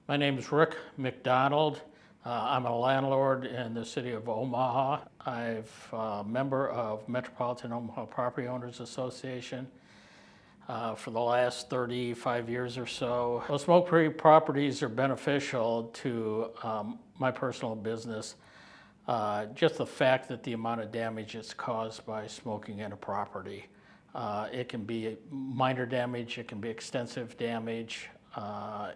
My name is Rick McDonald. I'm a landlord in the city of Omaha. I'm a member of Metropolitan Omaha Property Owners Association for the last 35 years or so. Well, smoke-free properties are beneficial to my personal business. Just the fact that the amount of damage that's caused by smoking in a property. It can be minor damage, it can be extensive damage.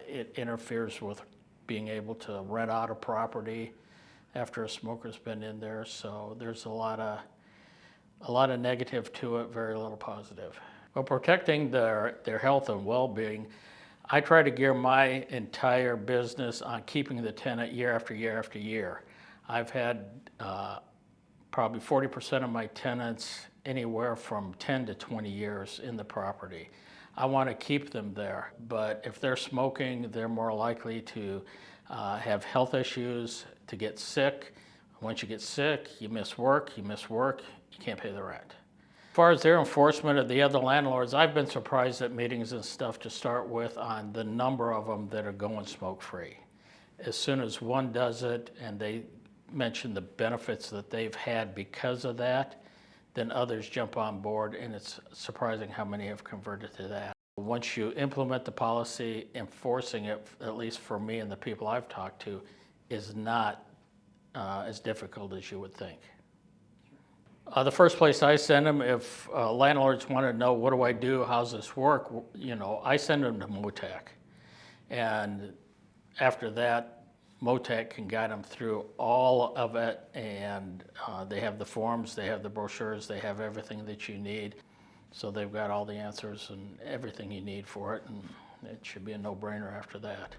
It interferes with being able to rent out a property after a smoker's been in there. So there's a lot of negative to it, very little positive. Well, protecting their health and well-being, I try to gear my entire business on keeping the tenant year after year after year. I've had probably 40% of my tenants anywhere from 10 to 20 years in the property. I want to keep them there, but if they're smoking, they're more likely to have health issues, to get sick. Once you get sick, you miss work, you can't pay the rent. As far as their enforcement of the other landlords, I've been surprised at meetings and stuff to start with on the number of them that are going smoke-free. As soon as one does it and they mention the benefits that they've had because of that, then others jump on board, and it's surprising how many have converted to that. Once you implement the policy, enforcing it, at least for me and the people I've talked to, is not as difficult as you would think. The first place I send them, if landlords want to know, what do I do, how's this work, I send them to MOTAC. And after that, MOTAC can guide them through all of it, and they have the forms, they have the brochures, they have everything that you need. So they've got all the answers and everything you need for it, and it should be a no-brainer after that.